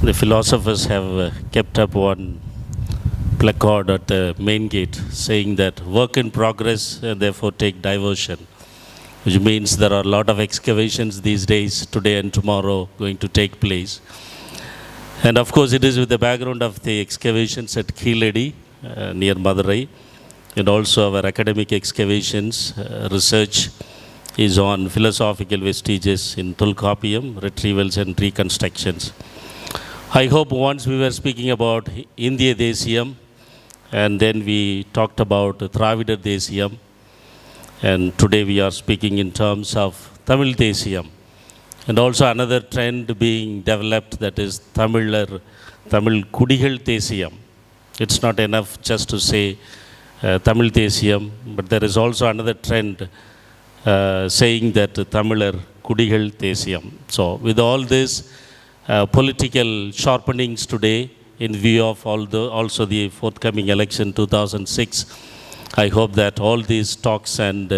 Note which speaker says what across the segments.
Speaker 1: The philosophers have kept up one placard at the main gate saying that work in progress and therefore take diversion, which means there are a lot of excavations these days, today and tomorrow, going to take place. And of course, it is with the background of the excavations at Keeledi near Madurai, and also our academic excavations. Research is on philosophical vestiges in Tholkappiyam, retrievals and reconstructions. I hope once we were speaking about Indiya Desiyam, and then we talked about Dravidar Desiyam, and today we are speaking in terms of Tamil Desiyam. And also another trend being developed, that is Tamil Kudigal Desiyam. It's not enough just to say Tamil Desiyam, but there is also another trend saying that Tamilar Kudigal Desiyam. So with all this political sharpenings today, in view of also the forthcoming election 2006, I hope that all these talks and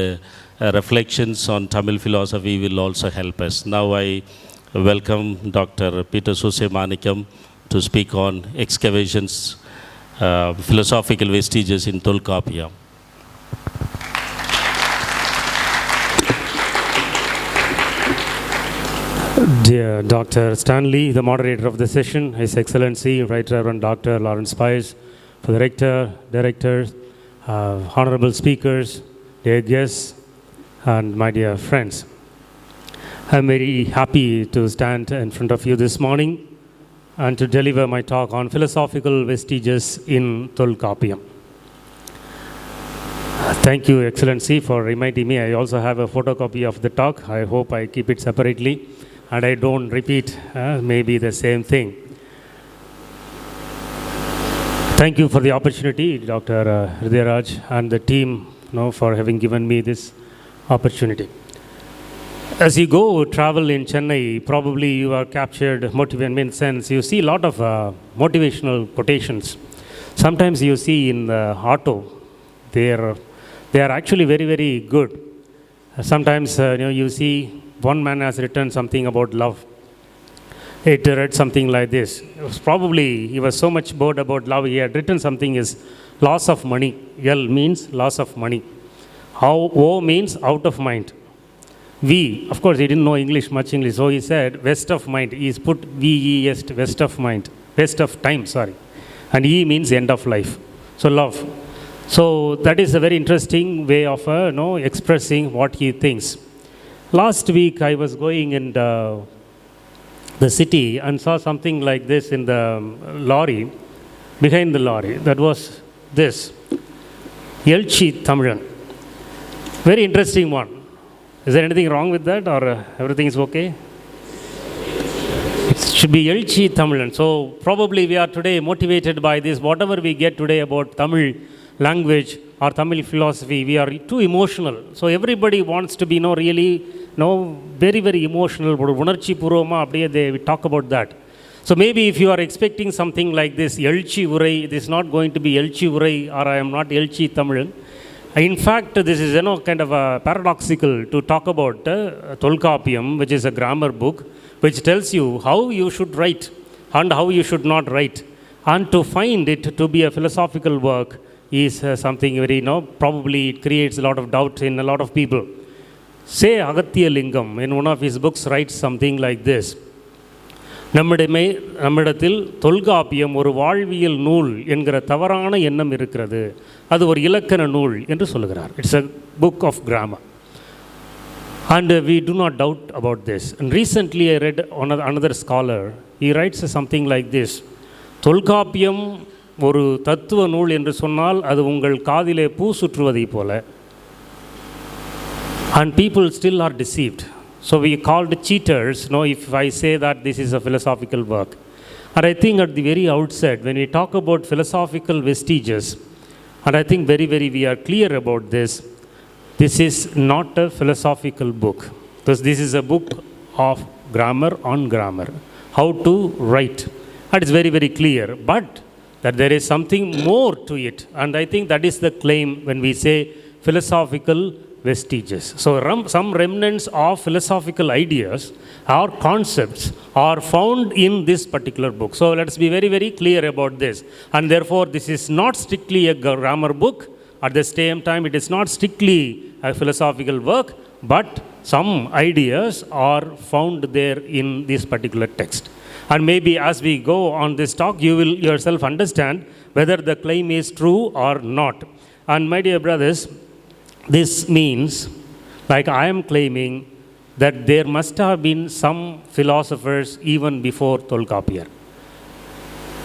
Speaker 1: reflections on Tamil philosophy will also help us. Now I welcome Dr. Peter Susai Manikam to speak on excavations, philosophical vestiges in Tholkappiyam.
Speaker 2: Dear Dr. Stanley, the moderator of the session, His Excellency, Right Reverend Dr. Lawrence Pies, for the rector, directors, honorable speakers, dear guests, and my dear friends. I'm very happy to stand in front of you this morning and to deliver my talk on philosophical vestiges in Tholkappiyam. Thank you, Excellency, for reminding me. I also have a photocopy of the talk. I hope I keep it separately and I don't repeat maybe the same thing. Thank you for the opportunity, Dr. Hridayaraj and the team, for having given me this opportunity. As you go travel in Chennai, probably you are captured in sense. You see a lot of motivational quotations. Sometimes you see in the auto, they are actually very, very good. Sometimes you see one man has written something about love. It read something like this. He was so much bored about love, he had written something is loss of money. L means loss of money. O means out of mind. V, of course he didn't know much English, so he said waste of mind. He's put V-E-S, waste of mind, waste of time, sorry. And E means end of life. So love. So that is a very interesting way of expressing what he thinks. Last week I was going in the city and saw something like this in the lorry, behind the lorry. That was this, Elchi Tamilan. Very interesting one. Is there anything wrong with that, or everything is okay? It should be Elchi Tamilan. So probably we are today motivated by this. Whatever we get today about Tamil language or Tamil philosophy, we are too emotional. So everybody wants to be very, very emotional. We talk about that. So maybe if you are expecting something like this, Elchi Urai, it is not going to be Elchi Urai, or I am not Elchi Tamilan. In fact, this is kind of a paradoxical to talk about Tholkappiyam, which is a grammar book, which tells you how you should write and how you should not write. And to find it to be a philosophical work is something very, probably it creates a lot of doubt in a lot of people. Say Agatya Lingam, in one of his books, writes something like this. நம்மிடத்தில் தொல்காப்பியம் ஒரு வாழ்வியல் நூல் என்கிற தவறான எண்ணம் இருக்கிறது. அது ஒரு இலக்கண நூல் என்று சொல்லுகிறார். It's a book of grammar. And we do not doubt about this. And recently I read another scholar. He writes something like this. Tolkappiyam ஒரு தத்துவ நூல் என்று சொன்னால் அது உங்கள் காதிலே பூ சுற்றுவதை போல. And people still are deceived. So we called cheaters, if I say that this is a philosophical work. And I think at the very outset, when we talk about philosophical vestiges, and I think very, very we are clear about this, this is not a philosophical book. Because this is a book of grammar on grammar, how to write. And it's very, very clear. But that there is something more to it. And I think that is the claim when we say philosophical vestiges. So some remnants of philosophical ideas or concepts are found in this particular book. So let's be very, very clear about this. And therefore, this is not strictly a grammar book. At the same time, it is not strictly a philosophical work, but some ideas are found there in this particular text. And maybe as we go on this talk, you will yourself understand whether the claim is true or not. And my dear brothers, this means, like I am claiming, that there must have been some philosophers even before Tholkappiyam.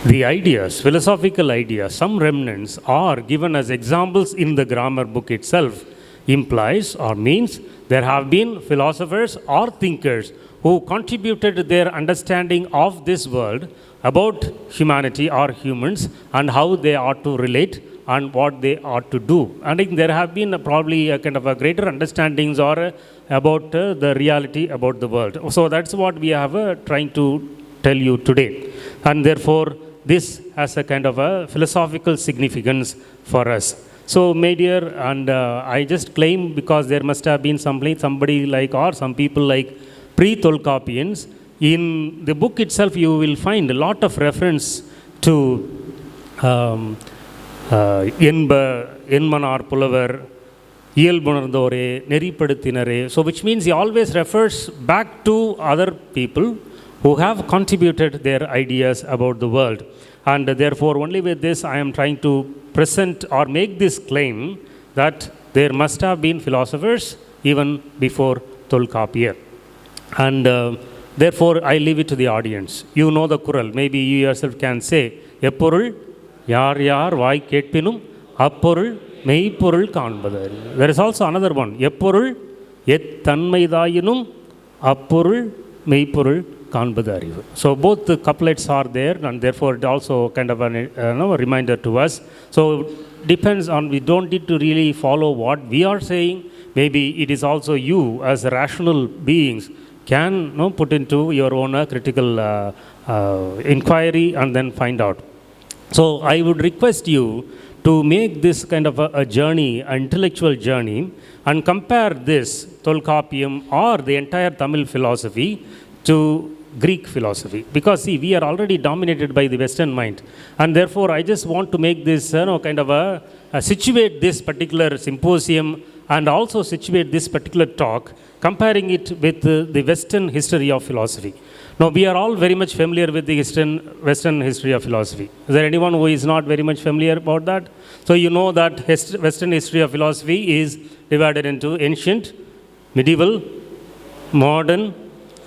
Speaker 2: The ideas, philosophical ideas, some remnants are given as examples in the grammar book itself, implies or means there have been philosophers or thinkers who contributed their understanding of this world about humanity or humans and how they ought to relate and what they ought to do. And there have been probably a kind of a greater understandings or about the reality about the world. So that's what we have trying to tell you today. And therefore, this has a kind of a philosophical significance for us. So, my dear, and I just claim because there must have been somebody like or some people like pre-Tholkappiyans. In the book itself, you will find a lot of reference to Enmanar Pulavar, Iyalbunarndore, Neripaduthinare. So, which means he always refers back to other people who have contributed their ideas about the world. And therefore, only with this, I am trying to present or make this claim that there must have been philosophers even before Tholkappiyam. And therefore, I leave it to the audience. You know the Kural. Maybe you yourself can say, Epporul, yar yar vai ketpinum, apporul, meipporul kaanbadar. There is also another one. Epporul, et tanmaidayinum, apporul, meipporul kaanbadarivu. So both the couplets are there, and therefore it also kind of a reminder to us. So depends on, we don't need to really follow what we are saying. Maybe it is also you as rational beings can put into your own critical inquiry and then find out. So I would request you to make this kind of a journey, an intellectual journey, and compare this Tholkappiyam or the entire Tamil philosophy to Greek philosophy. Because see, we are already dominated by the Western mind, and therefore I just want to make this kind of a situate this particular symposium and also situate this particular talk, comparing it with the Western history of philosophy. Now, we are all very much familiar with the Western history of philosophy. Is there anyone who is not very much familiar about that? So, you know that Western history of philosophy is divided into ancient, medieval, modern,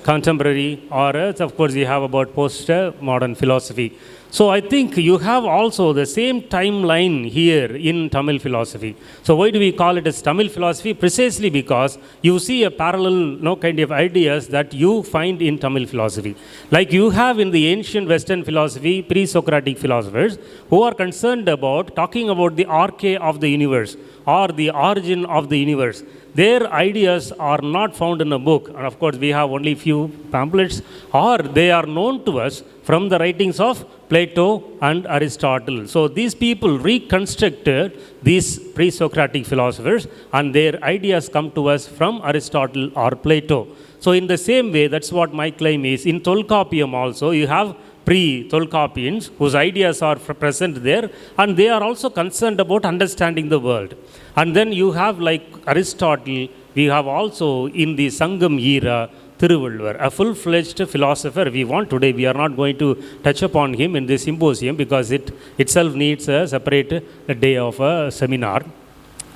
Speaker 2: contemporary, or of course, you have about post-modern philosophy. So I think you have also the same timeline here in Tamil philosophy. So why do we call it as Tamil philosophy? Precisely because you see a parallel kind of ideas that you find in Tamil philosophy. Like you have in the ancient Western philosophy, pre-Socratic philosophers who are concerned about talking about the arche of the universe or the origin of the universe. Their ideas are not found in a book, and of course we have only few pamphlets, or they are known to us from the writings of Plato and Aristotle. So these people reconstructed these pre-Socratic philosophers, and their ideas come to us from Aristotle or Plato. So in the same way, that's what my claim is. In Tholkappiyam also, you have pre-Tholkappiyans whose ideas are present there, and they are also concerned about understanding the world. And then you have like Aristotle, we have also in the Sangam era, Thiruvalluvar, a full-fledged philosopher. We are not going to touch upon him in this symposium because it itself needs a separate day of a seminar.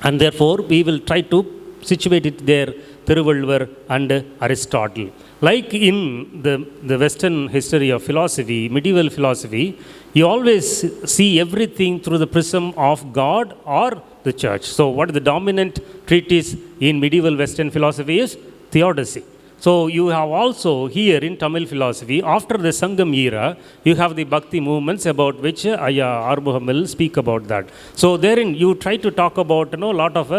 Speaker 2: And therefore, we will try to situate it there, Thiruvalluvar and Aristotle. Like in the Western history of philosophy, medieval philosophy, you always see everything through the prism of God or the church. So what is the dominant treatise in medieval Western philosophy is theodicy. So you have also here in Tamil philosophy, after the Sangam era, you have the Bhakti movements about which Arbuham will speak about that. So therein you try to talk about a lot of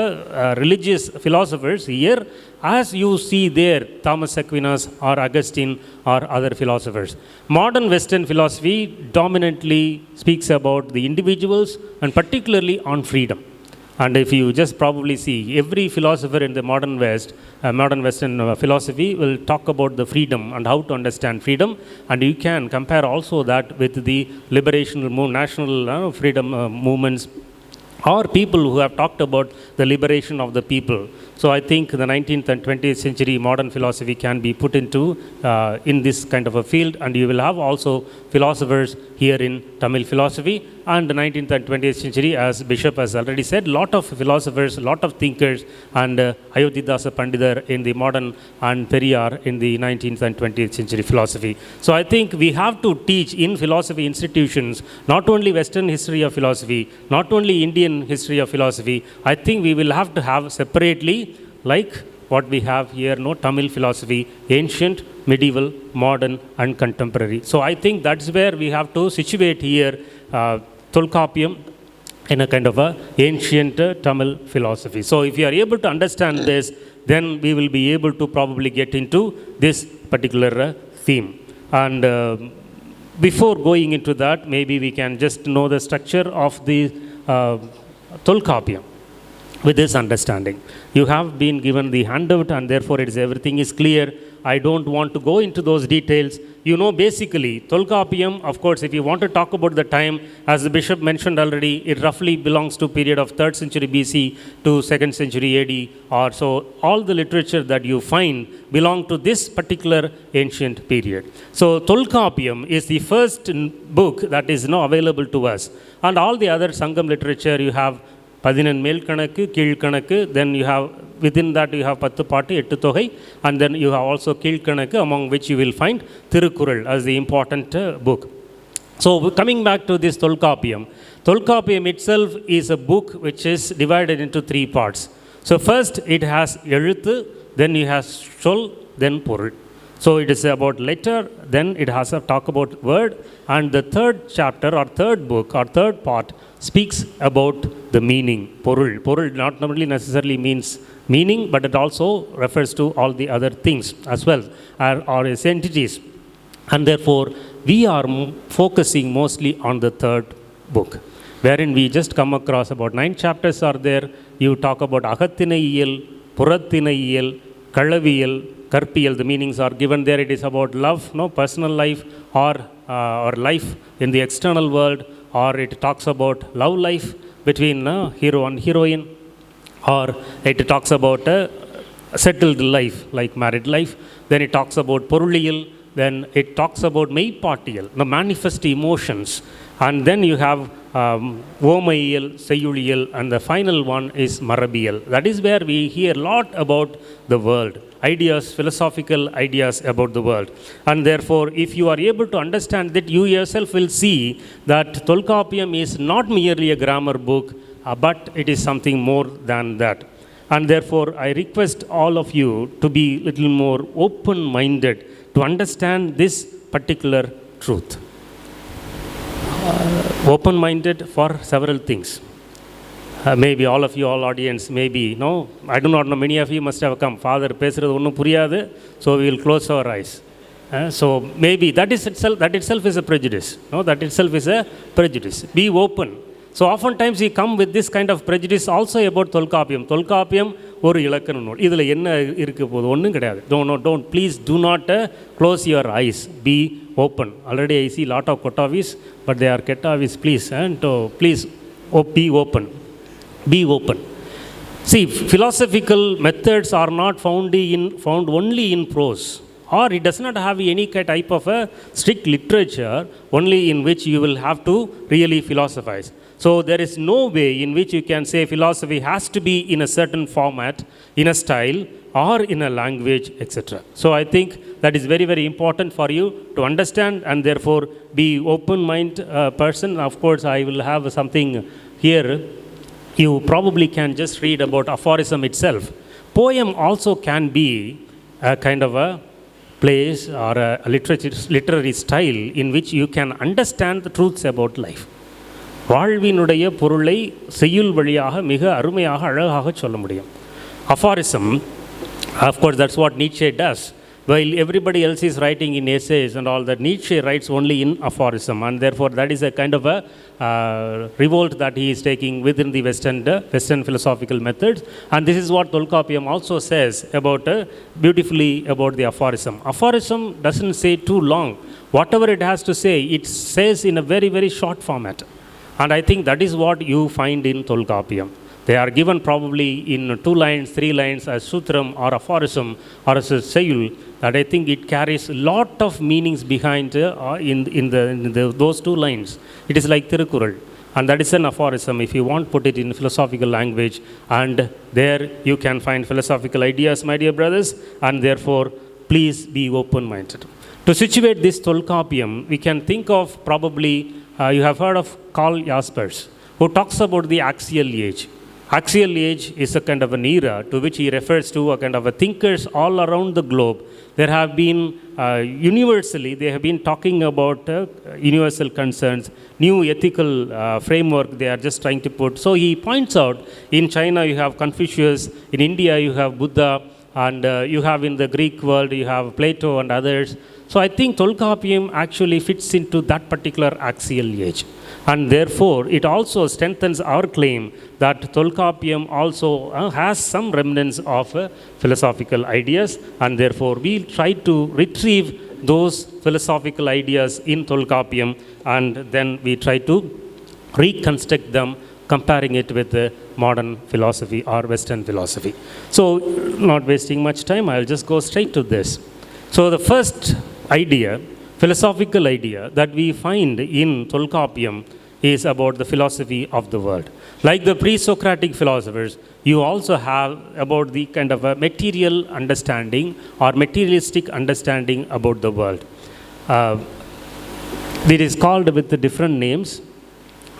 Speaker 2: religious philosophers here, as you see there Thomas Aquinas or Augustine or other philosophers. Modern Western philosophy dominantly speaks about the individuals and particularly on freedom. And if you just probably see, every philosopher in the modern West, modern Western philosophy will talk about the freedom and how to understand freedom. And you can compare also that with the liberational national freedom movements, or people who have talked about the liberation of the people. So I think the 19th and 20th century modern philosophy can be put into in this kind of a field, and you will have also philosophers here in Tamil philosophy. And the 19th and 20th century, as Bishop has already said, lot of philosophers, lot of thinkers, and Ayodhidasa Pandidar in the modern, and Periyar in the 19th and 20th century philosophy. So I think we have to teach in philosophy institutions not only Western history of philosophy, not only Indian history of philosophy. I think we will have to have separately, like what we have here, Tamil philosophy, ancient, medieval, modern, and contemporary. So I think that's where we have to situate here Tholkappiyam in a kind of a ancient Tamil philosophy. So if you are able to understand this, then we will be able to probably get into this particular theme. And before going into that, maybe we can just know the structure of the Tholkappiyam. With this understanding, you have been given the handout, and therefore everything is clear. I don't want to go into those details. You know, basically, Tholkappiyam, of course, if you want to talk about the time, as the Bishop mentioned already, it roughly belongs to period of 3rd century BC to 2nd century AD, or so all the literature that you find belong to this particular ancient period. So Tholkappiyam is the first book that is now available to us. And all the other Sangam literature, you have 11 மேல் கணக்கு கீழ் கணக்கு, then you have within that you have 10 பாட்டு 8 தொகை, and then you have also கீழ் கணக்கு, among which you will find Tirukkural as the important book. So coming back to this Tholkappiyam, Tholkappiyam itself is a book which is divided into 3 parts. So first it has எழுத்து, then it has சொல், then பொருள். So it is about letter, then it has a talk about word, and the third chapter or third book or third part speaks about the meaning, பொருள். பொருள் not only necessarily means meaning, but it also refers to all the other things as well, or its entities. And therefore, we are focusing mostly on the third book, wherein we just come across about 9 chapters are there. You talk about அகத்திணையியல், புறத்திணையியல், களவியல், கற்பியல். The meanings are given there. It is about love, personal life, or life in the external world, or it talks about love life between hero and heroine, or it talks about settled life like married life. Then it talks about பொருளியல், then it talks about மெய்ப்பாட்டியல், the manifest emotions, and then you have ஓமையியல், செய்யுளியல், and the final one is மரபியல். That is where we hear a lot about the world, ideas, philosophical ideas about the world. And therefore, if you are able to understand that, you yourself will see that Tholkappiyam is not merely a grammar book, but it is something more than that. And therefore, I request all of you to be a little more open-minded to understand this particular truth. Open-minded for several things. Maybe all of you, all audience, maybe, I do not know, many of you must have come, Father, பேசுறது ஒன்றும் புரியாது, so we will close our eyes. So maybe that itself is a prejudice. That itself is a prejudice. Be open. So oftentimes we come with this kind of prejudice also about Tholkappiyam. Tholkappiyam ஒரு இலக்கண நூல், இதில் என்ன இருக்க போகுது, ஒன்றும் கிடையாது. Don't, please do not close your eyes. Be open. Already I see lot of Kottavis, but they are Kettavis, please. And please be open. Be open. See, philosophical methods are not found only in prose, or it does not have any type of a strict literature only in which you will have to really philosophize. So there is no way in which you can say philosophy has to be in a certain format, in a style, or in a language, etc. So I think that is very, very important for you to understand, and therefore be open-minded person. Of course, I will have something here. You probably can just read about aphorism itself. Poem also can be a kind of a place or a literary style in which you can understand the truths about life. வாழ்வினுடைய பொருளை செய்யுள் வழியாக மிக அருமையாக அழகாக சொல்ல முடியும். Aphorism, of course, that's what Nietzsche does. while everybody else is writing in essays and all that, Nietzsche writes only in aphorism, and therefore that is a kind of a revolt that he is taking within the Western philosophical methods. And this is what Tholkappiyam also says about beautifully about the aphorism. Aphorism doesn't say too long. Whatever it has to say, it says in a very, very short format. And I think that is what you find in Tholkappiyam. They are given probably in 2 lines, 3 lines as sutram or aphorism or as a sayul, that I think it carries a lot of meanings behind those 2 lines. It is like Tirukural. And that is an aphorism, if you want, put it in philosophical language. And there you can find philosophical ideas, my dear brothers. And therefore, please be open-minded. To situate this Tholkappiyam, we can think of probably, you have heard of Karl Jaspers, who talks about the axial age. Axial age is a kind of an era to which he refers to a kind of a thinkers all around the globe. There have been, universally, they have been talking about universal concerns, new ethical framework they are just trying to put. So he points out, in China you have Confucius, in India you have Buddha, and you have in the Greek world, you have Plato and others. So I think Tholkappiyam actually fits into that particular axial age. And therefore, it also strengthens our claim that Tholkappiyam also has some remnants of philosophical ideas, and therefore we try to retrieve those philosophical ideas in Tholkappiyam, and then we try to reconstruct them, comparing it with modern philosophy or Western philosophy. So, not wasting much time, I'll just go straight to this. So, the first idea, philosophical idea that we find in Tholkappiyam is about the philosophy of the world. Like the pre-Socratic philosophers, you also have about the kind of a material understanding or materialistic understanding about the world. It is called with the different names.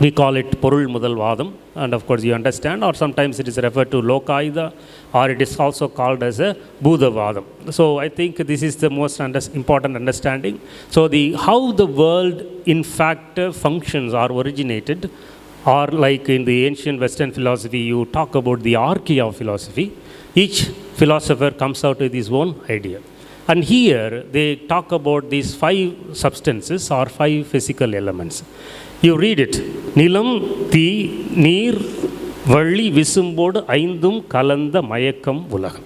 Speaker 2: We call it Porul Mudalvadam, and of course you understand, or sometimes it is referred to Lokaida, or it is also called as a Buddhavadam. So I think this is the most important understanding. So how the world in fact functions or originated, or like in the ancient Western philosophy, you talk about the arche of philosophy. Each philosopher comes out with his own idea. And here they talk about these 5 substances or 5 physical elements. You read it. Nilam, Thi, Neer, Valli, Visumbodu, Aindum, Kalanda, Mayakam, Ulagam.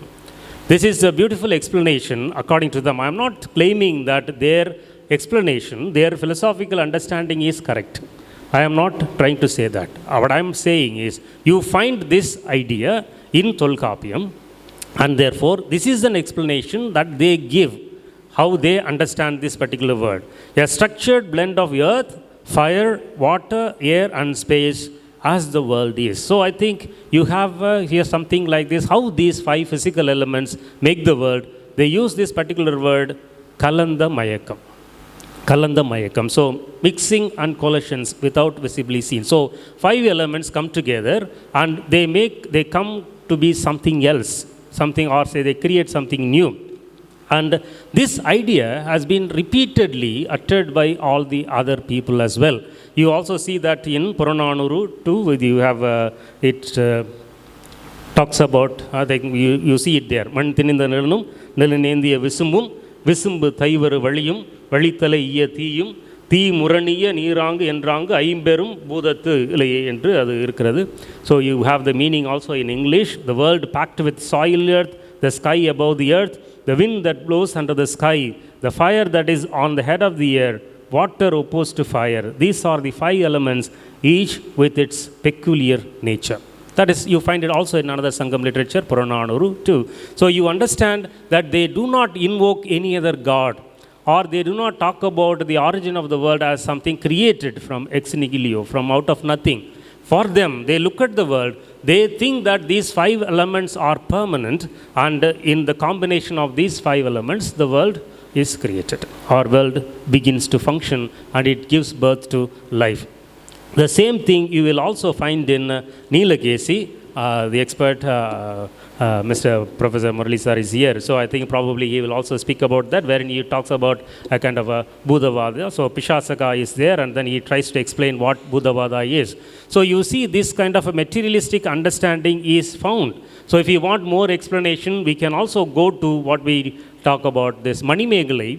Speaker 2: This is a beautiful explanation according to them. I am not claiming that their explanation, their philosophical understanding is correct. I am not trying to say that. What I am saying is, you find this idea in Tholkappiyam, and therefore this is an explanation that they give, how they understand this particular word. A structured blend of earth, fire, water, air and space as the world is. So I think you have here something like this, how these 5 physical elements make the world. They use this particular word, Kalanda Mayakam. Kalanda Mayakam. So mixing and collations without visibly seen. So 5 elements come together and they come to be something else, something, or say they create something new. And this idea has been repeatedly uttered by all the other people as well. You also see that in Purananuru too, you have it talks about, you see it there. Mantininda Nilnum, Nilinendia Visumbum, Visumbu Thaivaru Valiyum, Valithala Iya Thiyum, Thi Muraniya Nirang Endrang, Aimberum, Budatu Endru, Adu Irkradu. So you have the meaning also in English. The world packed with soil earth, the sky above the earth, the wind that blows under the sky, the fire that is on the head of the air, water opposed to fire. These are the 5 elements, each with its peculiar nature. That is, you find it also in another Sangam literature, Purananuru too. So you understand that they do not invoke any other god, or they do not talk about the origin of the world as something created from ex nihilo, from out of nothing. For them, they look at the world, they think that these 5 elements are permanent, and in the combination of these 5 elements, the world is created. Our world begins to function and it gives birth to life. The same thing you will also find in Nilakesi, the expert, Mr. Professor Murali sir is here, so I think probably he will also speak about that, wherein he talks about a kind of a Buddhavada. So Pishasaka is there, and then he tries to explain what Buddhavada is. So you see this kind of a materialistic understanding is found. So if you want more explanation, we can also go to what we talk about this Manimegalai.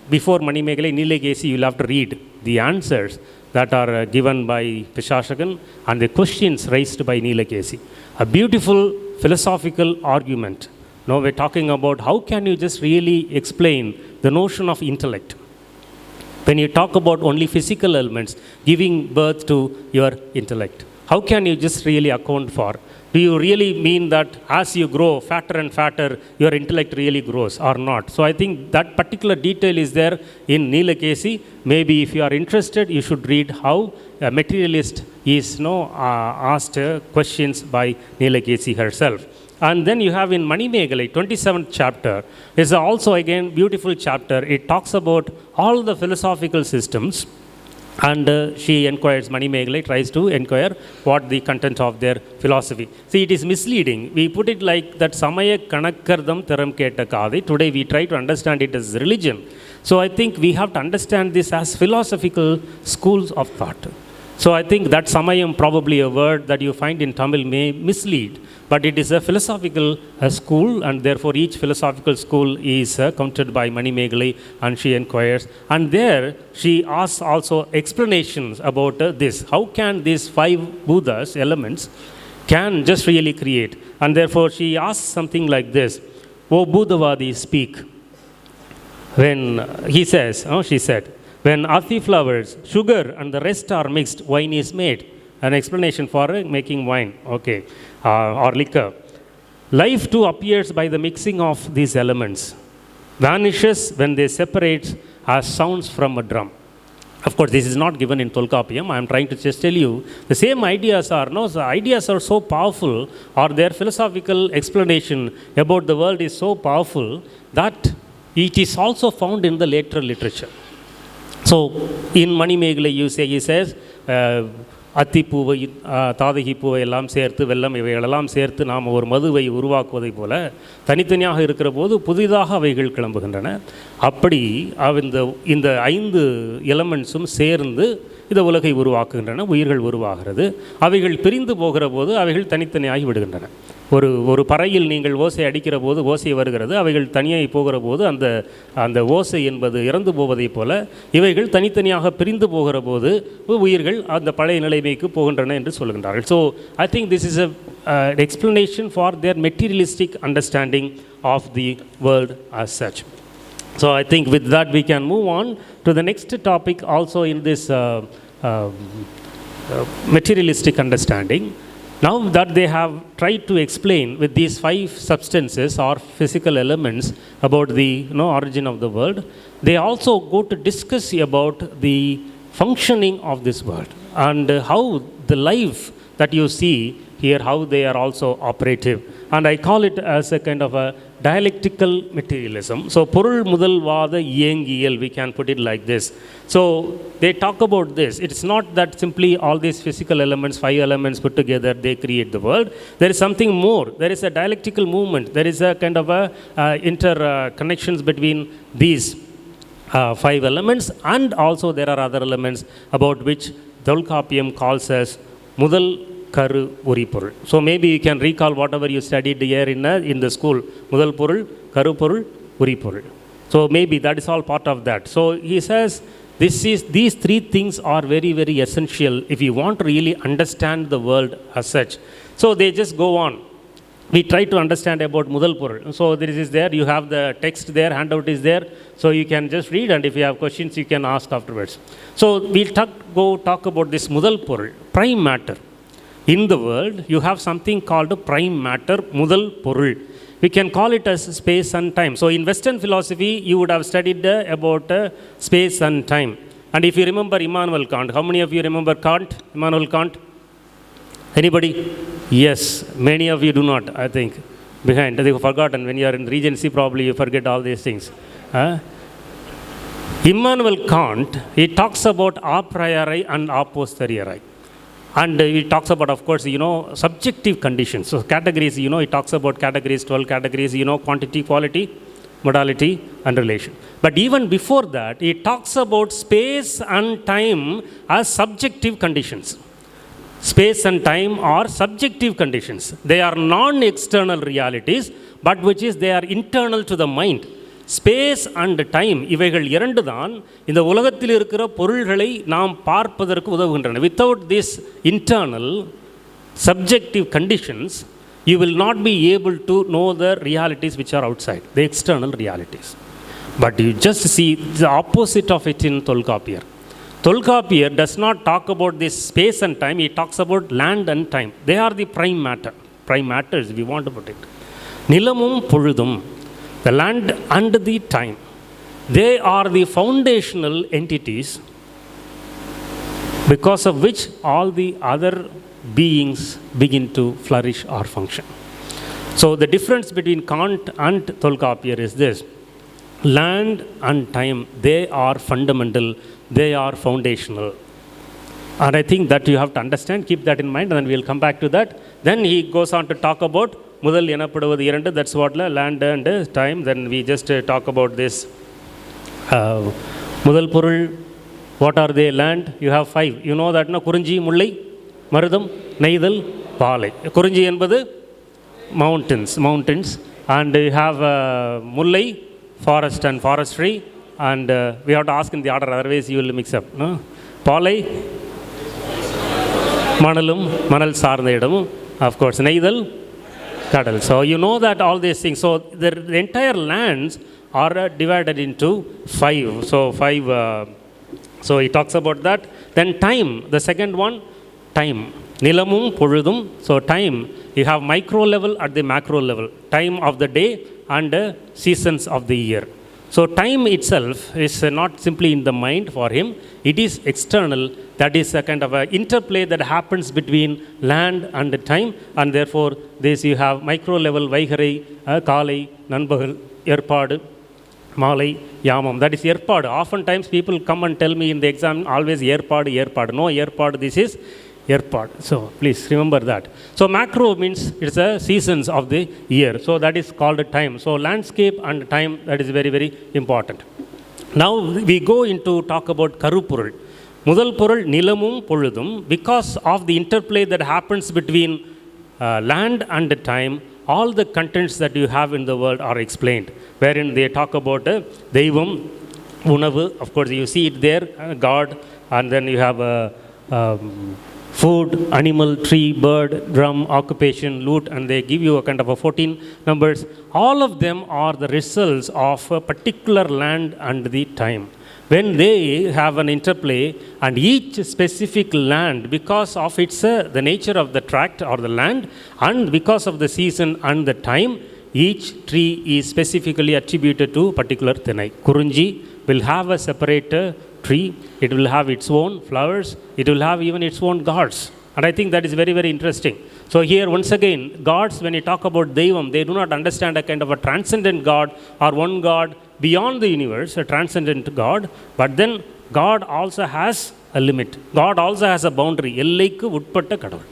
Speaker 2: Before Manimegalai, Nilekesi, you'll have to read the answers that are given by Pishasakan and the questions raised by Nilekesi. A beautiful philosophical argument. Now we're talking about how can you just really explain the notion of intellect. When you talk about only physical elements giving birth to your intellect, how can you just really account for? Do you really mean that as you grow fatter and fatter, your intellect really grows or not? So I think that particular detail is there in Nilekesi. Maybe if you are interested, you should read how a materialist is asked questions by Nilekesi herself. And then you have in Manimegalai, 27th chapter, is also again beautiful chapter. It talks about all the philosophical systems. And she inquires, Manimegalai tries to inquire what the content of their philosophy. See, it is misleading. We put it like that, Samaya Kanakkardam Theram Keta Kadi. Today we try to understand it as religion. So I think we have to understand this as philosophical schools of thought. So I think that Samayam, probably a word that you find in Tamil, may mislead. But it is a philosophical school, and therefore each philosophical school is counted by Manimegalai, and she inquires. And there she asks also explanations about this. How can these 5 Buddhas, elements, can just really create? And therefore she asks something like this. O Buddhavadi, speak. When he says, she said, when earthy flowers, sugar and the rest are mixed, wine is made. An explanation for making wine, okay, or liquor. Life too appears by the mixing of these elements. Vanishes when they separate as sounds from a drum. Of course, this is not given in Tholkappiyam. I am trying to just tell you, the same ideas are, the ideas are so powerful, or their philosophical explanation about the world is so powerful, that it is also found in the later literature. So, in Manimegalai, he says, அத்தி பூவை தாதகி பூவை எல்லாம் சேர்த்து வெல்லம் இவைகளெல்லாம் சேர்த்து நாம் ஒரு மதுவை உருவாக்குவதை போல தனித்தனியாக இருக்கிற போது புதிதாக அவைகள் கிளம்புகின்றன. அப்படி இந்த 5 எலமெண்ட்ஸும் சேர்ந்து இந்த உலகை உருவாக்குகின்றன, உயிர்கள் உருவாகிறது. அவைகள் பிரிந்து போகிற போது அவைகள் தனித்தனியாகி விடுகின்றன. ஒரு பறையில் நீங்கள் ஓசை அடிக்கிற போது ஓசை வருகிறது, அவைகள் தனியாகி போகிற போது அந்த ஓசை என்பது இறந்து போவதைப் போல இவைகள் தனித்தனியாக பிரிந்து போகிற போது உயிர்கள் அந்த பழைய நிலைமைக்கு போகின்றன என்று சொல்கின்றார்கள். So I think this is an explanation for their materialistic understanding of the world as such. So I think with that we can move on to the next topic also in this materialistic understanding. Now that they have tried to explain with these 5 substances or physical elements about the origin of the world, they also go to discuss about the functioning of this world and how the life that you see here, how they are also operative. And I call it as a kind of a dialectical materialism. So, பொருள் முதல்வாத இயங்கியல், we can put it like this. So, they talk about this. It's not that simply all these physical elements, 5 elements put together, they create the world. There is something more. There is a dialectical movement. There is a kind of a interconnections between these 5 elements, and also there are other elements about which Tholkappiyam calls as முதல் கரு உரிபொருள். So maybe you can recall whatever you studied here in the school. முதல் பொருள், கருப்பொருள், உரிபொருள். So maybe that is all part of that. So he says these 3 things are very, very essential if you want to really understand the world as such. So they just go on. We try to understand about முதல் பொருள். So this is there. You have the text there, handout is there. So you can just read, and if you have questions you can ask afterwards. So we'll talk about this முதல் பொருள், prime matter. In the world, you have something called a prime matter, முதல் பொருள். We can call it as space and time. So in Western philosophy, you would have studied about space and time. And if you remember Immanuel Kant, how many of you remember Kant, Immanuel Kant? Anybody? Yes, many of you do not, I think. Behind, they have forgotten. When you are in Regency, probably you forget all these things. Immanuel Kant, he talks about a priori and a posteriori. And he talks about, of course, subjective conditions. So categories, he talks about categories, 12 categories, quantity, quality, modality, and relation. But even before that, he talks about space and time as subjective conditions. Space and time are subjective conditions. They are non-external realities, but which is they are internal to the mind. Space and time இவைகள் இரண்டு தான் இந்த உலகத்தில் இருக்கிற பொருள்களை நாம் பார்ப்பதற்கு உதவுகின்றன. Without this internal subjective conditions, you will not be able to know the realities which are outside, the external realities. But you just see the opposite of it in Tholkappiyam. Tholkappiyam does not talk about this space and time, he talks about land and time. They are the prime matters, if you want to put it. Nilamum Puludum, the land and the time, they are the foundational entities because of which all the other beings begin to flourish or function. So the difference between Kant and Tholkappiyam is this: land and time, they are fundamental, they are foundational. And I think that you have to understand, keep that in mind, and then we'll come back to that. Then he goes on to talk about முதல் எனப்படுவது இரண்டு, that's what land and time. Then we just talk about this முதல் பொருள், what are they? Land, you have 5, you know that, no? குறிஞ்சி, முல்லை, மருதம், நெய்தல், பாலை. குறிஞ்சி என்பது mountains, and you have Mullai, forest and forestry, and we have to ask in the order, otherwise you will mix up, no? பாலை, மணலும் மணல் சார்ந்த இடமும், of course நெய்தல், கடல். So you know that all these things. So the entire lands are divided into 5. So 5. So he talks about that. Then time, the second one, time. Nilamum Puludum. So time, you have micro level at the macro level. Time of the day and seasons of the year. So time itself is not simply in the mind for him, it is external. That is a kind of a interplay that happens between land and time, and therefore this you have micro level, Vaigarai, Kalai, Nanbagal, Erpadu, Malai, Yamam. That is Erpadu. Oftentimes people come and tell me in the exam always Erpadu. No Erpadu, this is Erpad. So please remember that. So macro means it's a seasons of the year. So that is called a time. So landscape and time, that is very, very important. Now we go into talk about Karuporul. முதல் பொருள் நிலமும் பொழுதும், because of the interplay that happens between land and time, all the contents that you have in the world are explained, wherein they talk about தெய்வம், உணவு, of course you see it there, God, and then you have food, animal, tree, bird, drum, occupation, lute, and they give you a kind of a 14 numbers. All of them are the results of a particular land and the time. When they have an interplay, and each specific land, because of its the nature of the tract or the land, and because of the season and the time, each tree is specifically attributed to particular thenai. Kurunji will have a separate tree, it will have its own flowers, it will have even its own gods. And I think that is very, very interesting. So here once again, gods, when you talk about Devam, they do not understand a kind of a transcendent God or one God beyond the universe, a transcendent God, but then God also has a limit. God also has a boundary. எல்லைக்கு உட்பட்ட கடவுள்,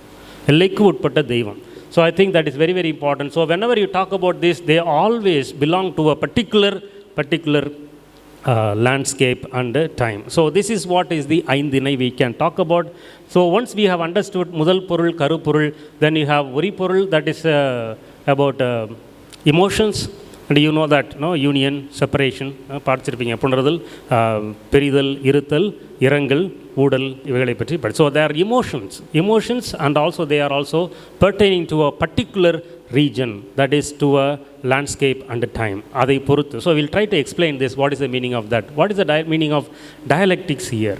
Speaker 2: எல்லைக்கு உட்பட்ட தெய்வம். So I think that is very, very important. So whenever you talk about this, they always belong to a particular landscape and time. So this is what is the ஐந்தினை we can talk about. So once we have understood முதல் பொருள், கருப்பொருள், then you have உரிபொருள், that is about emotions. And you know that, no, union, separation, பார்த்திருப்பீங்க, புணர்தல், பெரிதல், இருத்தல், இரங்கல், ஊடல், இவைகளை பற்றி. But so there are emotions, and also they are also pertaining to a particular region, that is to a landscape and a time. அதை பொறுத்து. So we'll try to explain this, what is the meaning of that. What is the meaning of dialectics here?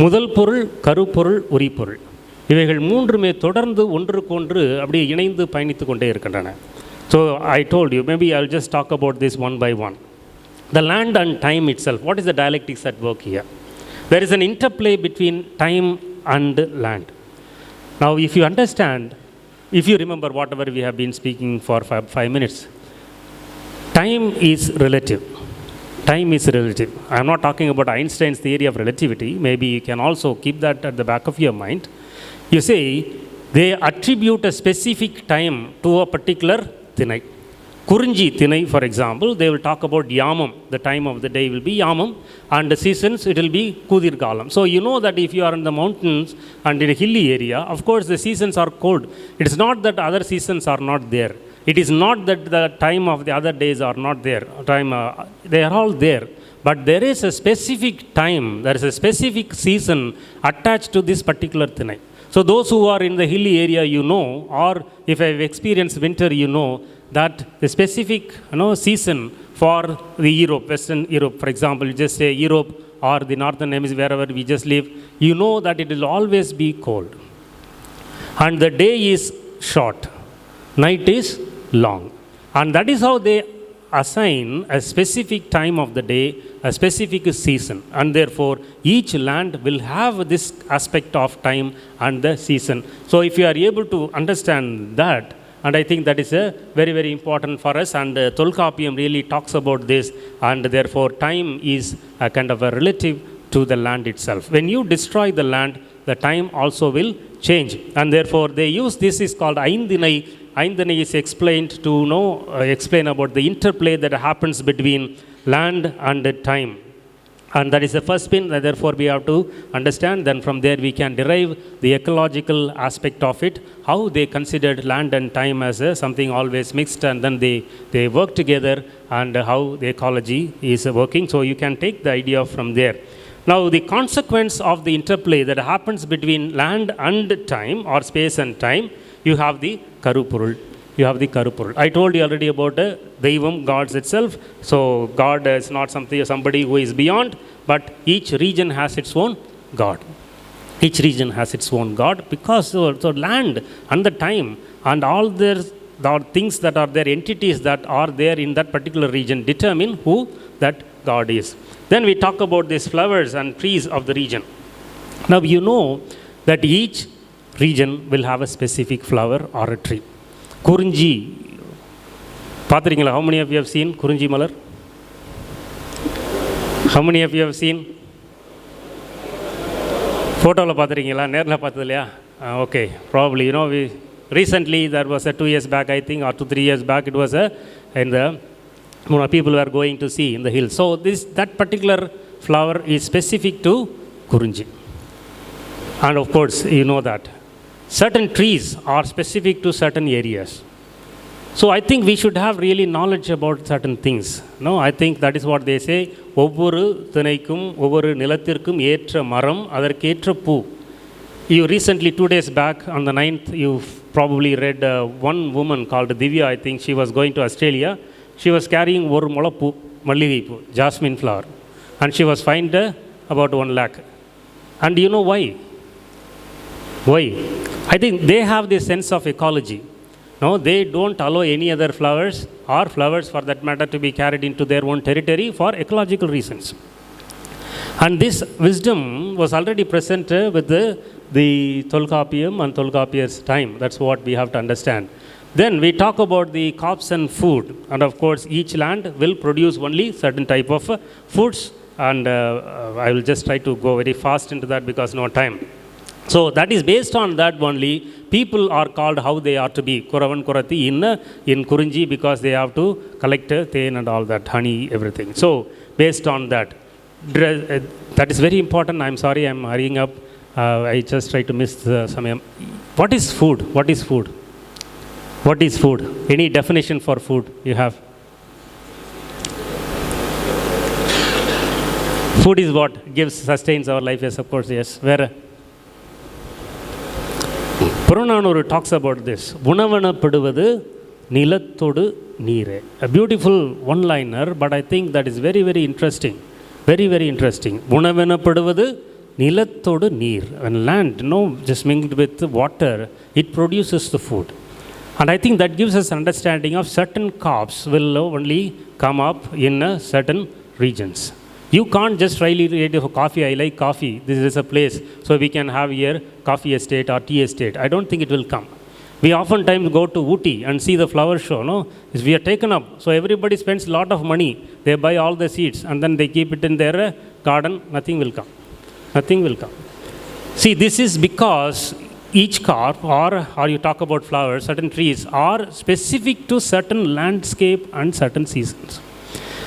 Speaker 2: முதல் பொருள், கருப்பொருள், உரிபொருள், இவைகள் மூன்றுமே தொடர்ந்து ஒன்றுக்கொன்று அப்படியே இணைந்து பயணித்து கொண்டே இருக்கின்றன. So I told you, maybe I'll just talk about this one by one. The land and time itself, what is the dialectics at work here? There is an interplay between time and land. Now if you understand, if you remember whatever we have been speaking for 5 minutes, time is relative. Time is relative. I am not talking about Einstein's theory of relativity. Maybe you can also keep that at the back of your mind. You say, they attribute a specific time to a particular thinai. Kurinji Thinai, for example, they will talk about Yamam. The time of the day will be Yamam, and the seasons it will be Kudirkalam. So you know that if you are in the mountains and in a hilly area, of course the seasons are cold. It is not that other seasons are not there. It is not that the time of the other days are not there. They are all there. But there is a specific time, there is a specific season attached to this particular Thinai. So those who are in the hilly area, you know, or if I have experienced winter, you know, that the specific season for the Europe, Western Europe, for example, you just say Europe or the Northern Hemisphere, wherever we just live, you know that it will always be cold. And the day is short, night is long. And that is how they assign a specific time of the day, a specific season. And therefore, each land will have this aspect of time and the season. So if you are able to understand that, and I think that is a very, very important for us, and Tholkappiyam really talks about this, and therefore time is a kind of a relative to the land itself. When you destroy the land, the time also will change, and therefore they use this is called Aindinai. Aindinai is explained to explain about the interplay that happens between land and time. And that is the first pin, and therefore we have to understand. Then from there we can derive the ecological aspect of it, how they considered land and time as something always mixed, and then they work together, and how the ecology is working. So you can take the idea from there. Now the consequence of the interplay that happens between land and time, or space and time, you have the Karuporul. You have the Karuporul. I told you already about the Deivam, gods itself. So God is not somebody who is beyond, but each region has its own God. Each region has its own God, because so land and the time and all the things that are there, entities that are there in that particular region, determine who that God is. Then we talk about these flowers and trees of the region. Now you know that each region will have a specific flower or a tree. Kurinji, how many of you have seen Kurinji Malar? How many of you have seen? Photo la paathiringala, nerla paathadilaya? Okay, probably, we recently, there was 2 years back, I think, or 2-3 years back, it was people were going to see in the hills. So that particular flower is specific to Kurinji. And of course, you know that certain trees are specific to certain areas. So I think we should have really knowledge about certain things. No, I think that is what they say. Ovvoru thinaikkum, ovvoru nilathirkkum etra maram, adarkketra poo. You recently, 2 days back, on the 9th, you probably read one woman called Divya, I think she was going to Australia. She was carrying oru molapu, malligaipu, jasmine flower. And she was fined about 1 lakh. And do you know why? Why? I think they have this sense of ecology. No, they don't allow any other flowers, or flowers for that matter, to be carried into their own territory for ecological reasons. And this wisdom was already present with the Tholkappiyam and Tholkappiyar's time. That's what we have to understand. Then we talk about the crops and food. And of course, each land will produce only certain type of foods. And I will just try to go very fast into that because no time. So that is based on that only. People are called how they are to be. Kuravan Kurati in Kurinji, because they have to collect teen and all that, honey, everything. So based on that. That is very important. I'm sorry, I'm hurrying up. I just try to miss some. What is food? What is food? What is food? Any definition for food you have? Food is what sustains our life, yes, of course, yes. Where? Purananuru talks about this. Unavanapaduvadu nilattodu neere. A beautiful one-liner, but I think that is very, very interesting. Very, very interesting. Unavanapaduvadu nilattodu neer. When land, just mingled with water, it produces the food. And I think that gives us an understanding of certain crops will only come up in certain regions. You can't just really read coffee, I like coffee, this is a place, so we can have here coffee estate or tea estate. I don't think it will come. We oftentimes go to Ooty and see the flower show, we are taken up. So everybody spends a lot of money. They buy all the seeds and then they keep it in their garden. Nothing will come. Nothing will come. See, this is because each crop, or you talk about flowers, certain trees are specific to certain landscape and certain seasons.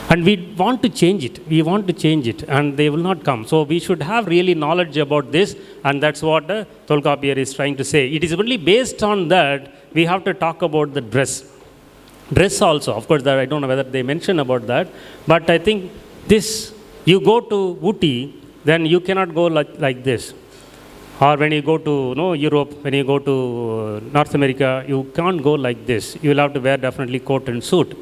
Speaker 2: And we want to change it. We want to change it, and they will not come. So we should have really knowledge about this, and that's what Tholkappiyar is trying to say. It is only based on that we have to talk about the dress. Dress also, of course, that I don't know whether they mention about that, but I think this, you go to Ooty, then you cannot go like this. Or when you go to Europe, when you go to North America, you can't go like this. You will have to wear definitely coat and suit.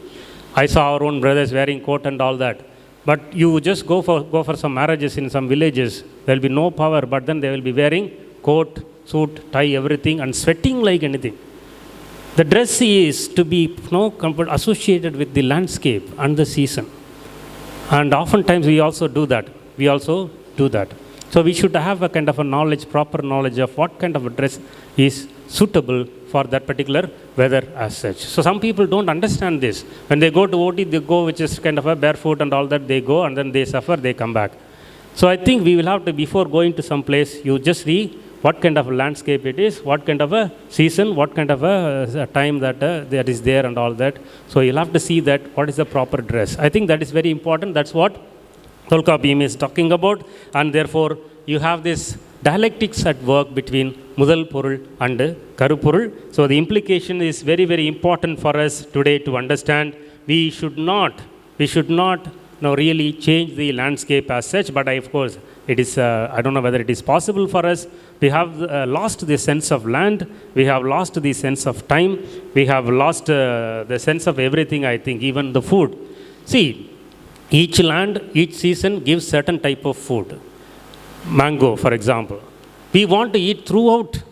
Speaker 2: I saw our own brothers wearing coat and all that. But you just go for some marriages in some villages, there will be no power, but then they will be wearing coat, suit, tie, everything, and sweating like anything. The dress is to be associated with the landscape and the season. And oftentimes we also do that. So we should have a kind of a knowledge, proper knowledge of what kind of a dress is suitable for that particular weather as such. So some people don't understand this. When they go to OT, they go which is kind of a barefoot and all that, they go and then they suffer, they come back. So I think we will have to, before going to some place, you just see what kind of a landscape it is, what kind of a season, what kind of a time that is there and all that. So you'll have to see that what is the proper dress. I think that is very important. That's what Tholkappiyam is talking about, and therefore you have this dialectics at work between Mudal Porul and Karuporul. So the implication is very, very important for us today to understand. We should not really change the landscape as such, but of course it is, I don't know whether it is possible for us. We have lost the sense of land, we have lost the sense of time, we have lost the sense of everything, I think, even the food. See, each land, each season gives certain type of food. Mango, for example. We want to eat throughout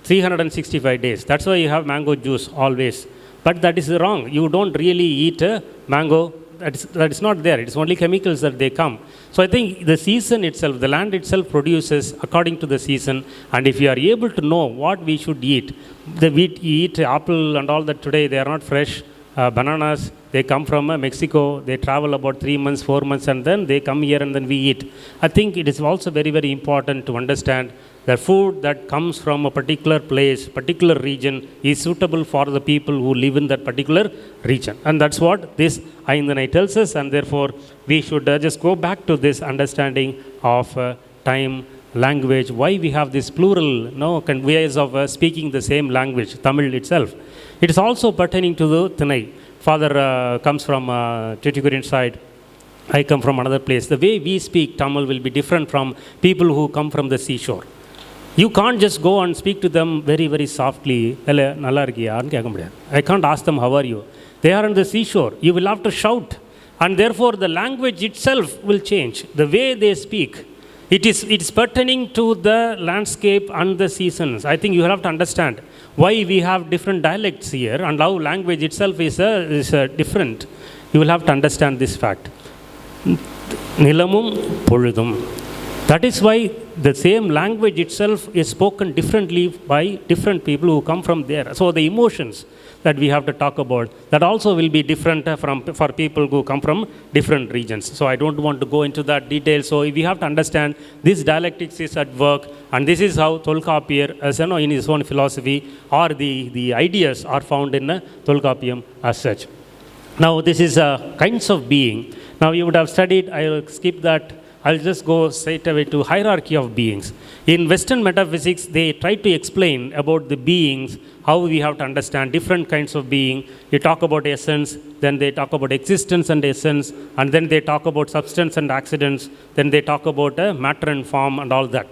Speaker 2: 365 days. That's why you have mango juice always. But that is wrong. You don't really eat mango. That is not there. It's only chemicals that they come. So I think the season itself, the land itself produces according to the season. And if you are able to know what we should eat, the wheat, you eat apple and all that today, they are not fresh. Bananas, they come from Mexico, they travel about 3 months, 4 months, and then they come here and then we eat. I think it is also very, very important to understand that food that comes from a particular place, particular region, is suitable for the people who live in that particular region. And that's what this Aindhanai tells us, and therefore we should just go back to this understanding of time, language, why we have this plural ways of speaking the same language, Tamil itself. It is also pertaining to the Thanai. Father comes from Tuticorin side. I come from another place. The way we speak Tamil will be different from people who come from the seashore. You can't just go and speak to them very, very softly. I can't ask them, how are you? They are on the seashore. You will have to shout. And therefore, the language itself will change. The way they speak. It is pertaining to the landscape and the seasons. I think you have to understand why we have different dialects here and how language itself is different. You will have to understand this fact. Nilamum Poludum. That is why the same language itself is spoken differently by different people who come from there. So the emotions that we have to talk about, that also will be different for people who come from different regions. So I don't want to go into that detail. So we have to understand this dialectics is at work, and this is how Tholkappiyar, as in his own philosophy, or the ideas are found in Tholkappiyam as such. Now this is kinds of being. Now you would have studied, I will skip that. I'll just go straight away to hierarchy of beings. In Western metaphysics, they try to explain about the beings, how we have to understand different kinds of being. You talk about essence, then they talk about existence and essence, and then they talk about substance and accidents, then they talk about matter and form and all that.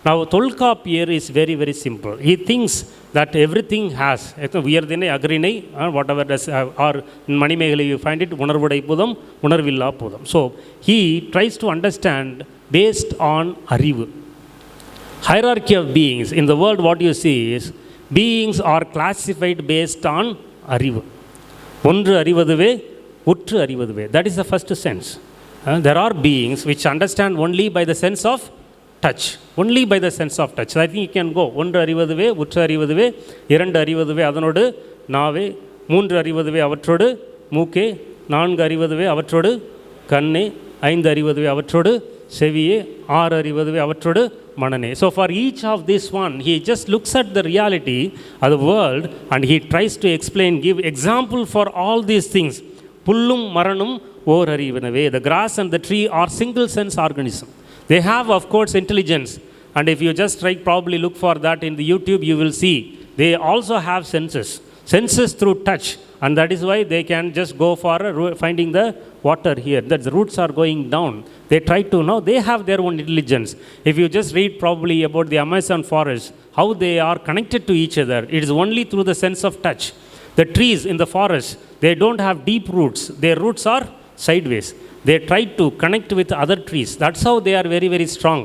Speaker 2: Now, Tholkappiyar is very, very simple. He thinks that everything has, whatever does, or in Manimeghala you find it, Unarvudai Pudam, Unarvilla Pudam. So, he tries to understand based on Arivu. Hierarchy of beings. In the world, what you see is, beings are classified based on Arivu. Ondru Arivaduve, Utru Arivaduve. That is the first sense. There are beings which understand only by the sense of touch, only by the sense of touch. So I think you can go. Ondru arivaduve, utru arivaduve, irandu arivaduve, adanodu nave, moondru arivaduve, avatrodu மூக்கே, நான்கு அறிவதுவே அவற்றோடு கண்ணே, ஐந்து அறிவதுவே அவற்றோடு செவியே, ஆறு அறிவதுவே அவற்றோடு மனநே. So for each of this one, he just looks at the reality of the world and he tries to explain, give example for all these things. Pullum மரணும் wore அறிவினவே. The grass and the tree are single sense organism. They have, of course, intelligence. And if you just probably look for that in the YouTube, you will see they also have senses. Senses through touch. And that is why they can just go for finding the water here. That the roots are going down. They try to know, they have their own intelligence. If you just read probably about the Amazon forest, how they are connected to each other, it is only through the sense of touch. The trees in the forest, they don't have deep roots. Their roots are sideways. They try to connect with other trees. That's how they are very, very strong.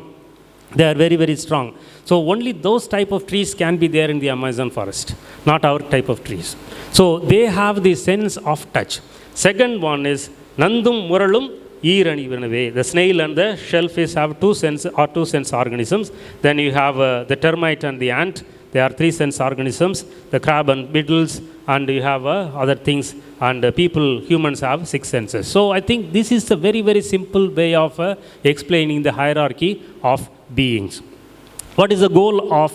Speaker 2: They are very, very strong. So only those type of trees can be there in the Amazon forest, not our type of trees. So they have the sense of touch. Second one is Nandum Muralum Eeranivanave. The snail and the shellfish have two sense organisms. Then you have the termite and the ant. They are three sense organisms. The crab and beetles, and you have other things. And humans have six senses. So I think this is a very, very simple way of explaining the hierarchy of beings. What is the goal of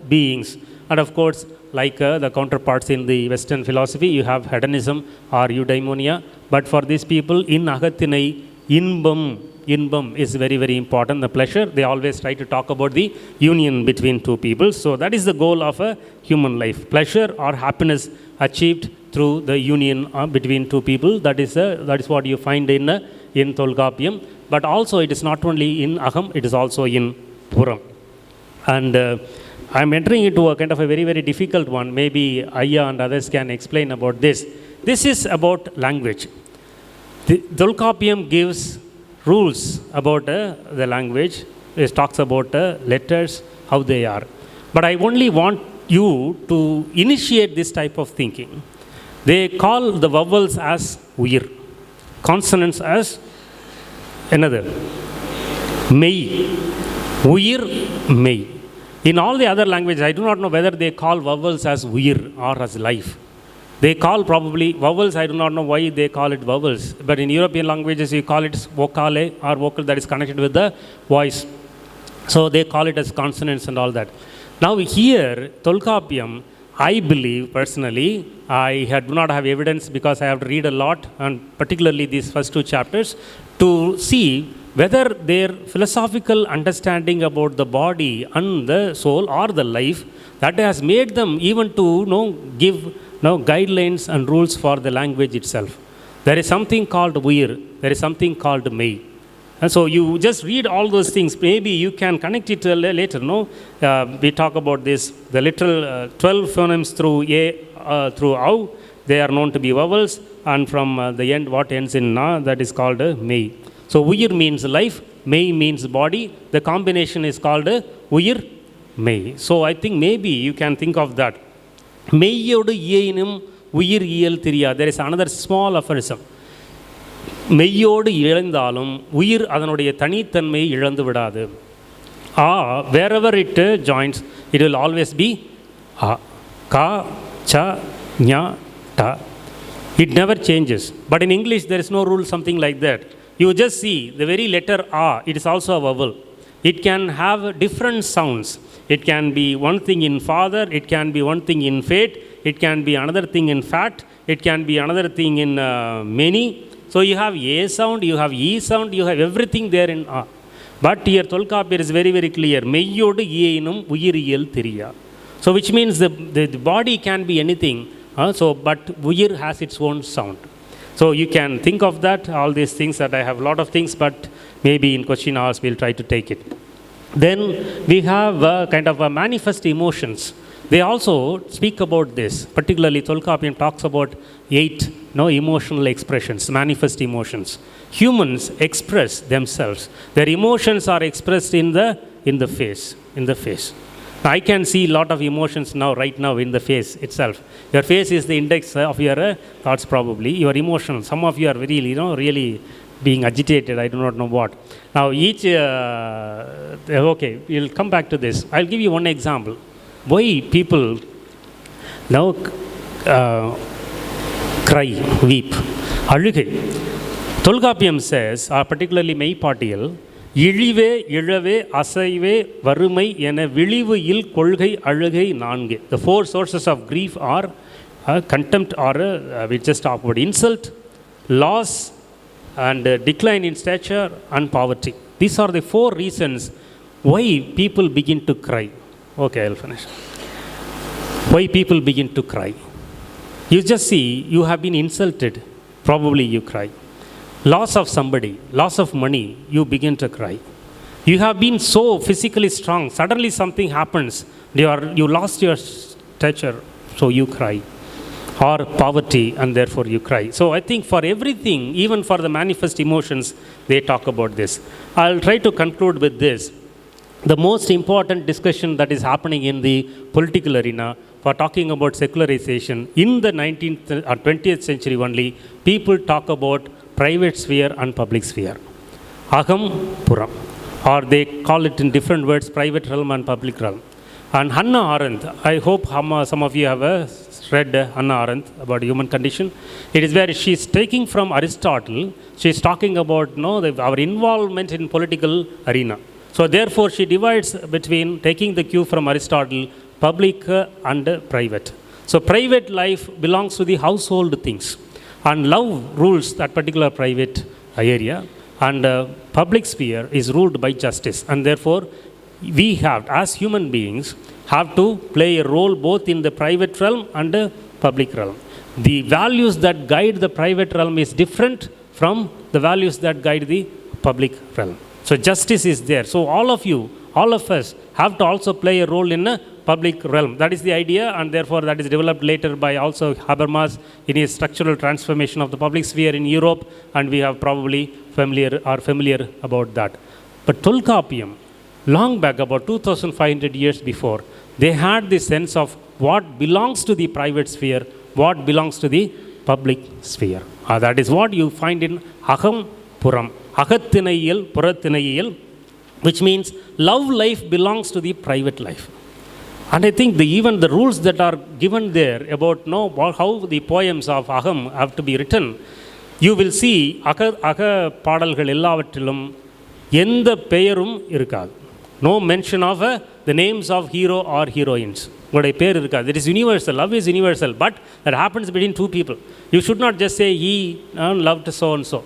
Speaker 2: beings? And of course, like the counterparts in the Western philosophy, you have hedonism or eudaimonia. But for these people, in Agathinai, inbam is very, very important. The pleasure, they always try to talk about the union between two people. So that is the goal of a human life. Pleasure or happiness achieved through the union between two people. That is what you find in Tholkappiyam. But also it is not only in Aham, it is also in Puram. And I'm entering into a kind of a very, very difficult one. Maybe Ayya and others can explain about this. This is about language. The Tholkappiyam gives rules about the language. It talks about letters, how they are. But I only want you to initiate this type of thinking. They call the vowels as uyir, consonants as another, mei, uyir, mei. In all the other languages, I do not know whether they call vowels as uyir or as life. They call probably vowels, I do not know why they call it vowels. But in European languages, you call it vocale or vocal that is connected with the voice. So they call it as consonants and all that. Now here, Tholkappiyam, I believe personally, I do not have evidence because I have to read a lot, and particularly these first two chapters, to see whether their philosophical understanding about the body and the soul or the life, that has made them even to give guidelines and rules for the language itself. There is something called Uyir, there is something called Mei. And so you just read all those things. Maybe you can connect it later. We talk about this. The literal 12 phonemes through A, through Au, they are known to be vowels. And from the end, what ends in Na, that is called Mei. So Uyir means life, Mei means body. The combination is called Uyir Mei. So I think maybe you can think of that. Meiyodu Yeinum Uyir Iyal Thiriya. There is another small aphorism. மெய்யோடு இழந்தாலும் உயிர் அதனுடைய தனித்தன்மையை இழந்து விடாது. Wherever it joins, it will always be A. Ka, Cha, Nya, Ta. It never changes. But in English, there is no rule something like that. You just see the very letter A, it is also a vowel. It can have different sounds. It can be one thing in father, it can be one thing in fate, it can be another thing in fat, it can be another thing in many. So you have A sound, you have E sound, you have everything there in A. But here Tholkappiyam is very, very clear. Meiyodu Yeinum Uyiriyal Thiriya. So which means the body can be anything. But Uyir has its own sound. So you can think of that, all these things that I have a lot of things, but maybe in question hours we'll try to take it. Then we have kind of manifest emotions. They also speak about this. Particularly Tholkappiyam talks about 8 emotional expressions, manifest emotions. Humans express themselves. Their emotions are expressed in the face. I can see a lot of emotions right now in the face itself. Your face is the index of your thoughts probably. Your emotions. Some of you are really, really being agitated. I do not know what. Now each, okay, we'll come back to this. I'll give you one example. Why people now cry, weep, அழுகை. Tholkappiyam says, particularly மெய்ப்பாட்டியல், இழிவே இழவே அசைவே வறுமை என விழிவு இல் கொள்கை அழுகை நான்கு. The four sources of grief are contempt or we just talk about insult, loss and decline in stature and poverty. These are the four reasons why people begin to cry. Okay, I'll finish. Why people begin to cry. You just see, you have been insulted, probably you cry. Loss of somebody, loss of money, you begin to cry. You have been so physically strong, suddenly something happens, you lost your stature, so you cry. Or poverty, and therefore you cry. So I think for everything, even for the manifest emotions, they talk about this. I'll try to conclude with this. The most important discussion that is happening in the political arena for talking about secularization in the 19th or 20th century only, people talk about private sphere and public sphere. Aham, Puram. Or they call it in different words, private realm and public realm. And Hannah Arendt, I hope some of you have read Hannah Arendt about human condition. It is where she is taking from Aristotle, she is talking about our involvement in political arena. So therefore she divides between taking the cue from Aristotle, public and private. So private life belongs to the household things. And love rules that particular private area. And public sphere is ruled by justice. And therefore we have, as human beings, have to play a role both in the private realm and the public realm. The values that guide the private realm is different from the values that guide the public realm. So justice is there. So all of you, all of us have to also play a role in a public realm. That is the idea, and therefore that is developed later by also Habermas in his structural transformation of the public sphere in Europe, and we have probably familiar about that. But Tholkappiyam, long back, about 2,500 years before, they had the sense of what belongs to the private sphere, what belongs to the public sphere. That is what you find in Aham Puram, Agathinayil, Purathinayil, which means love life belongs to the private life. And I think even the rules that are given there about how the poems of Aham have to be written, you will see Aga பாடல்கள் எல்லாவற்றிலும் எந்த பெயரும் இருக்காது. No mention of the names of hero or heroines. உங்களுடைய பேர் இருக்காது. It is universal. Love is universal. But that happens between two people. You should not just say he loved so and so.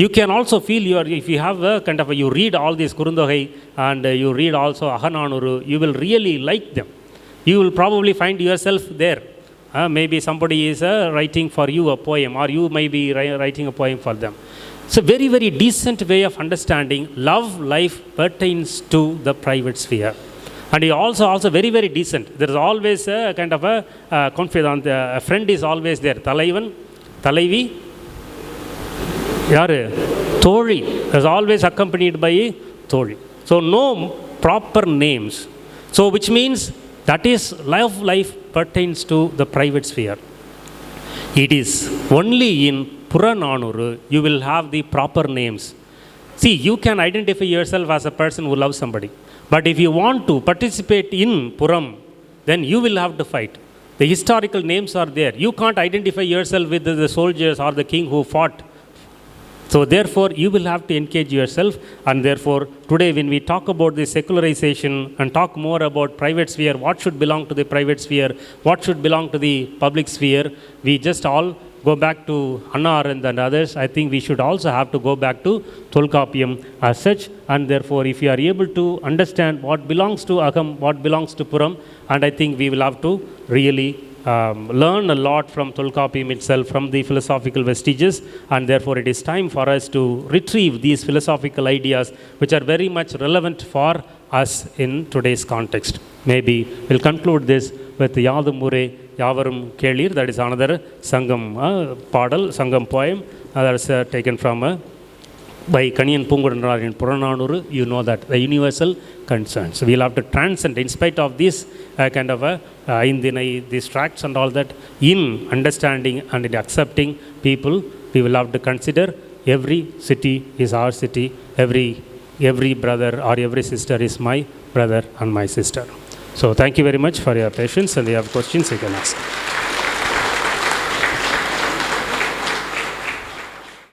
Speaker 2: You can also feel if you have a kind of you read all these Kurundogai and you read also Ahananuru, you will really like them. You will probably find yourself there. Maybe somebody is writing for you a poem, or you may be writing a poem for them. It's a very, very decent way of understanding love life pertains to the private sphere. And he also very, very decent. There is always a kind of a confidant, a friend is always there. Talaivan, Talaivi, Yare, Tholi is always accompanied by Tholi. So no proper names. So which means that is love life pertains to the private sphere. It is only in Purananuru you will have the proper names. See, you can identify yourself as a person who loves somebody. But if you want to participate in Puram, then you will have to fight. The historical names are there. You can't identify yourself with the soldiers or the king who fought. So therefore, you will have to engage yourself, and therefore, today when we talk about the secularization and talk more about private sphere, what should belong to the private sphere, what should belong to the public sphere, we just all go back to Hannah Arendt and others. I think we should also have to go back to Tholkappiyam as such, and therefore, if you are able to understand what belongs to Aham, what belongs to Puram, and I think we will have to really learn a lot from Tholkappiyam itself, from the philosophical vestiges, and therefore it is time for us to retrieve these philosophical ideas which are very much relevant for us in today's context. Maybe we'll conclude this with Yadum Mure Yavarum Kelir, that is another Sangam Padal, Sangam poem, that is taken from by Kaniyan Pungudanrar in Purananuru. You know that the universal concerns. We'll have to transcend, in spite of this kind of these tracts and all that, in understanding and in accepting people, we will have to consider every city is our city, every brother or every sister is my brother and my sister. So thank you very much for your patience, and if you have questions, you can ask.